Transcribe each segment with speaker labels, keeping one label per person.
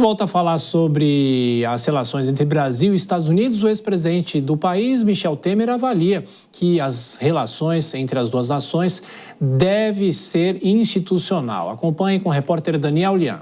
Speaker 1: gente volta a falar sobre as relações entre Brasil e Estados Unidos. O ex-presidente do país, Michel Temer, avalia que as relações entre as duas nações devem ser institucional. Acompanhe com o repórter Daniel Lian.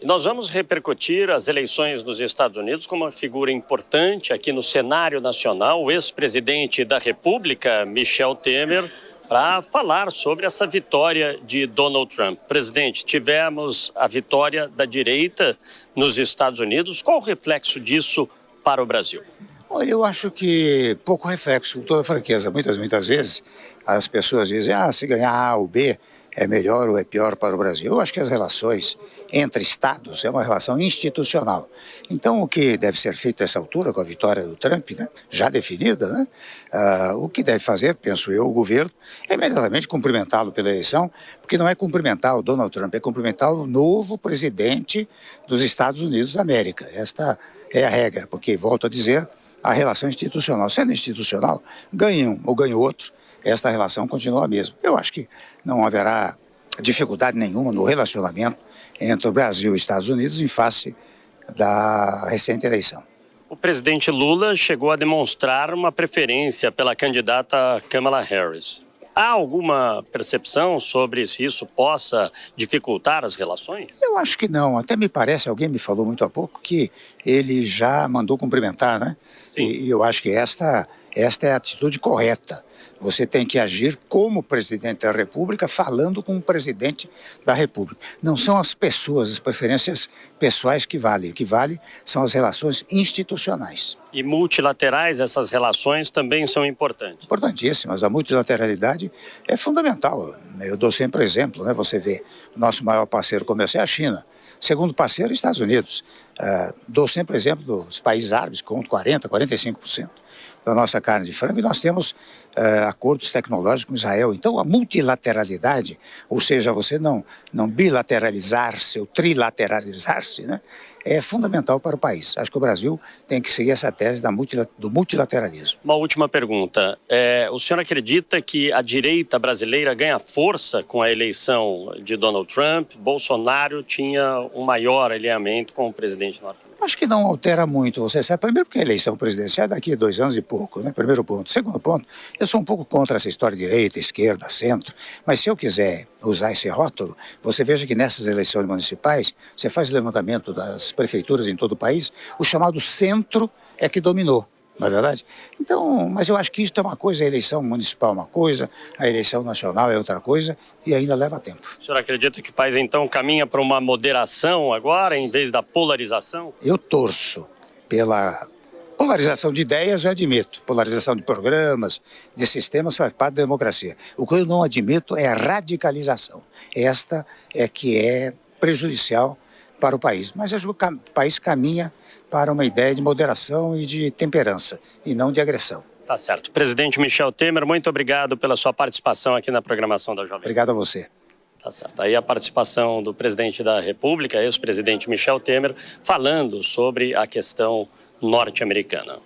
Speaker 2: Nós vamos repercutir as eleições nos Estados Unidos como uma figura importante aqui no cenário nacional, o ex-presidente da República, Michel Temer, para falar sobre essa vitória de Donald Trump. Presidente, tivemos a vitória da direita nos Estados Unidos. Qual o reflexo disso para o Brasil?
Speaker 3: Olha, eu acho que pouco reflexo, com toda franqueza. Muitas vezes as pessoas dizem, se ganhar A ou B é melhor ou é pior para o Brasil. Eu acho que as relações entre estados é uma relação institucional. Então, o que deve ser feito nessa altura, com a vitória do Trump, né, já definida, né, o que deve fazer, penso eu, o governo, é imediatamente cumprimentá-lo pela eleição, porque não é cumprimentar o Donald Trump, é cumprimentar o novo presidente dos Estados Unidos da América. Esta é a regra, porque, volto a dizer, a relação institucional, sendo institucional, ganha um ou ganha outro, esta relação continua a mesma. Eu acho que não haverá dificuldade nenhuma no relacionamento entre o Brasil e os Estados Unidos em face da recente eleição.
Speaker 2: O presidente Lula chegou a demonstrar uma preferência pela candidata Kamala Harris. Há alguma percepção sobre se isso possa dificultar as relações?
Speaker 3: Eu acho que não. Até me parece, alguém me falou muito há pouco, que ele já mandou cumprimentar, né? E eu acho que esta é a atitude correta. Você tem que agir como presidente da República, falando com o presidente da República. Não são as pessoas, as preferências pessoais que valem. O que vale são as relações institucionais.
Speaker 2: E multilaterais, essas relações também são importantes?
Speaker 3: Importantíssimas. A multilateralidade é fundamental. Eu dou sempre exemplo, né? Você vê, o nosso maior parceiro comercial é a China. Segundo parceiro, os Estados Unidos. Dou sempre exemplo dos países árabes, com 40%, 45% da nossa carne de frango, e nós temos acordos tecnológicos com Israel. Então, a multilateralidade, ou seja, você não bilateralizar-se ou trilateralizar-se, né, é fundamental para o país. Acho que o Brasil tem que seguir essa tese do multilateralismo.
Speaker 2: Uma última pergunta. O senhor acredita que a direita brasileira ganha força com a eleição de Donald Trump? Bolsonaro tinha um maior alinhamento com o presidente norte-americano.
Speaker 3: Acho que não altera muito, você sabe. Primeiro porque a eleição presidencial é daqui a 2 anos e pouco, né? Primeiro ponto. Segundo ponto, eu sou um pouco contra essa história de direita, esquerda, centro, mas se eu quiser usar esse rótulo, você veja que nessas eleições municipais, você faz levantamento das prefeituras em todo o país, o chamado centro é que dominou. Não é verdade? Então, mas eu acho que isso é uma coisa, a eleição municipal é uma coisa, a eleição nacional é outra coisa e ainda leva tempo.
Speaker 2: O senhor acredita que o país então caminha para uma moderação agora, em vez da polarização?
Speaker 3: Eu torço pela polarização de ideias, eu admito. Polarização de programas, de sistemas faz parte da democracia. O que eu não admito é a radicalização. Esta é que é prejudicial para o país. Mas acho que o país caminha para uma ideia de moderação e de temperança, e não de agressão.
Speaker 2: Tá certo. Presidente Michel Temer, muito obrigado pela sua participação aqui na programação da Jovem Pan.
Speaker 3: Obrigado a você.
Speaker 2: Tá certo. Aí a participação do presidente da República, ex-presidente Michel Temer, falando sobre a questão norte-americana.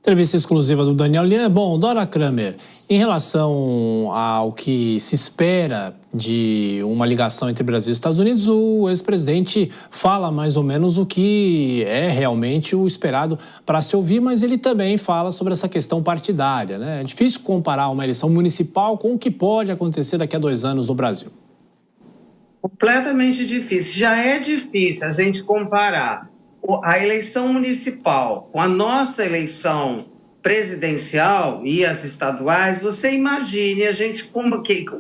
Speaker 1: Entrevista exclusiva do Daniel Lian. Bom, Dora Kramer, em relação ao que se espera de uma ligação entre Brasil e Estados Unidos, o ex-presidente fala mais ou menos o que é realmente o esperado para se ouvir, mas ele também fala sobre essa questão partidária, né? É difícil comparar uma eleição municipal com o que pode acontecer daqui a 2 anos no Brasil.
Speaker 4: Completamente difícil. Já é difícil a gente comparar a eleição municipal com a nossa eleição presidencial e as estaduais. Você imagine a gente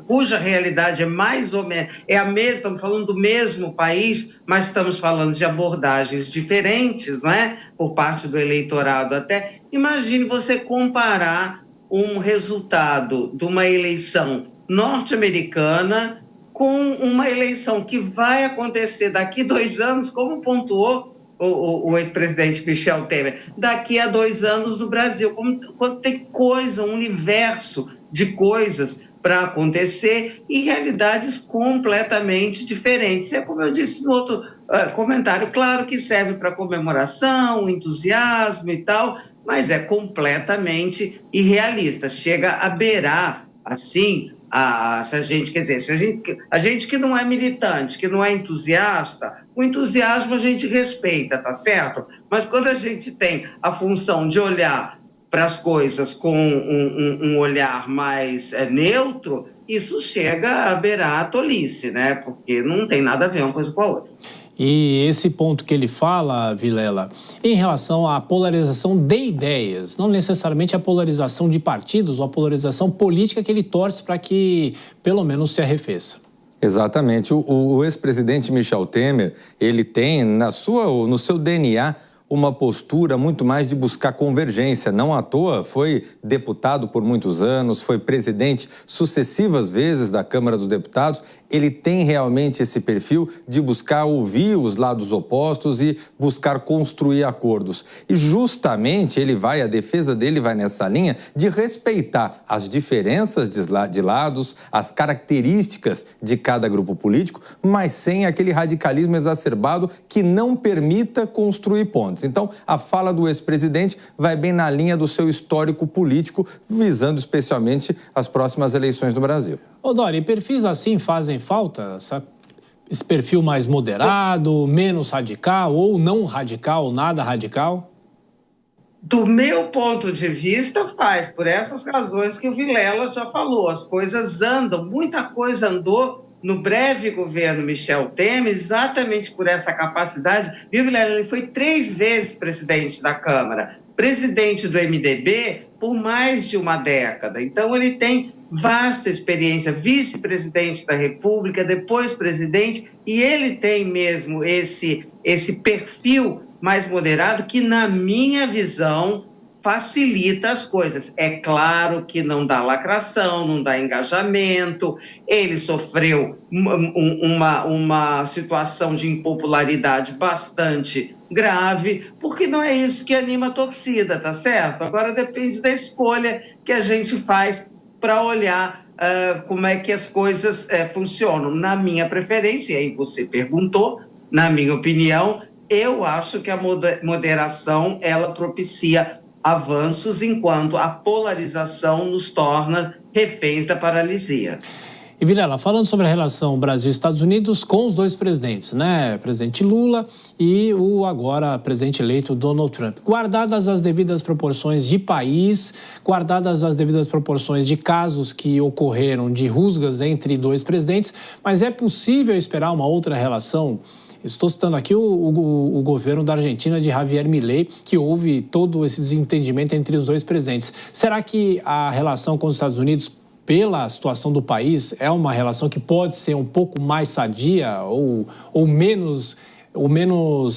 Speaker 4: cuja realidade é mais ou menos estamos falando do mesmo país, mas estamos falando de abordagens diferentes, não é? Por parte do eleitorado até. Imagine você comparar um resultado de uma eleição norte-americana com uma eleição que vai acontecer daqui a 2 anos, como pontuou o ex-presidente Michel Temer, daqui a 2 anos no Brasil. Quando tem coisa, um universo de coisas para acontecer e realidades completamente diferentes. É como eu disse no outro comentário, claro que serve para comemoração, entusiasmo e tal, mas é completamente irrealista. Chega a beirar, assim, Se a gente, quer dizer, a gente que não é militante, que não é entusiasta, o entusiasmo a gente respeita, tá certo? Mas quando a gente tem a função de olhar para as coisas com um olhar mais neutro, isso chega a beirar a tolice, né? Porque não tem nada a ver uma coisa com a outra.
Speaker 1: E esse ponto que ele fala, Vilela, em relação à polarização de ideias, não necessariamente a polarização de partidos ou a polarização política que ele torce para que, pelo menos, se arrefeça.
Speaker 5: Exatamente. O ex-presidente Michel Temer, ele tem no seu DNA uma postura muito mais de buscar convergência. Não à toa, foi deputado por muitos anos, foi presidente sucessivas vezes da Câmara dos Deputados. Ele tem realmente esse perfil de buscar ouvir os lados opostos e buscar construir acordos. E justamente a defesa dele vai nessa linha de respeitar as diferenças de lados, as características de cada grupo político, mas sem aquele radicalismo exacerbado que não permita construir pontes. Então, a fala do ex-presidente vai bem na linha do seu histórico político, visando especialmente as próximas eleições no Brasil.
Speaker 1: Ô, Dori, perfis assim fazem falta? Esse perfil mais moderado, menos radical, ou não radical, nada radical?
Speaker 4: Do meu ponto de vista, faz, por essas razões que o Vilela já falou. As coisas andam, muita coisa andou no breve governo Michel Temer, exatamente por essa capacidade. Viu, Vilela? Ele foi 3 vezes presidente da Câmara, presidente do MDB por mais de uma década. Então, ele tem vasta experiência, vice-presidente da República, depois presidente, e ele tem mesmo esse perfil mais moderado que, na minha visão, facilita as coisas. É claro que não dá lacração, não dá engajamento, ele sofreu uma situação de impopularidade bastante grave, porque não é isso que anima a torcida, tá certo? Agora depende da escolha que a gente faz para olhar como é que as coisas funcionam. Na minha preferência, aí você perguntou, na minha opinião, eu acho que a moderação, ela propicia avanços, enquanto a polarização nos torna reféns da paralisia.
Speaker 1: E, Vilela, falando sobre a relação Brasil-Estados Unidos com os dois presidentes, né? Presidente Lula e o agora presidente eleito Donald Trump. Guardadas as devidas proporções de país, guardadas as devidas proporções de casos que ocorreram de rusgas entre dois presidentes, mas é possível esperar uma outra relação? Estou citando aqui o governo da Argentina de Javier Milei, que houve todo esse desentendimento entre os dois presidentes. Será que a relação com os Estados Unidos, pela situação do país, é uma relação que pode ser um pouco mais sadia ou menos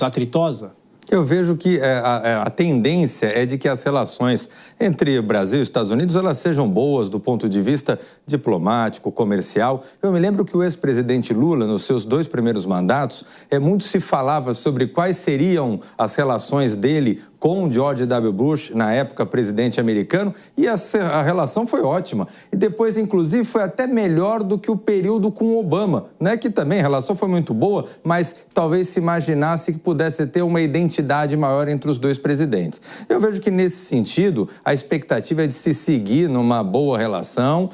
Speaker 1: atritosa?
Speaker 5: Eu vejo que a tendência é de que as relações entre Brasil e Estados Unidos elas sejam boas do ponto de vista diplomático, comercial. Eu me lembro que o ex-presidente Lula, nos seus 2 primeiros mandatos, muito se falava sobre quais seriam as relações dele com George W. Bush, na época presidente americano, e a relação foi ótima. E depois, inclusive, foi até melhor do que o período com Obama, né? Que também a relação foi muito boa, mas talvez se imaginasse que pudesse ter uma identidade maior entre os dois presidentes. Eu vejo que, nesse sentido, a expectativa é de se seguir numa boa relação,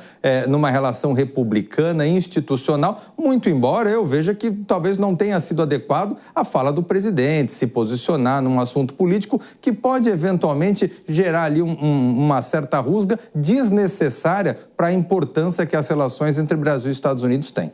Speaker 5: numa relação republicana, institucional, muito embora eu veja que talvez não tenha sido adequado a fala do presidente, se posicionar num assunto político que pode eventualmente gerar ali uma certa rusga desnecessária para a importância que as relações entre Brasil e Estados Unidos têm.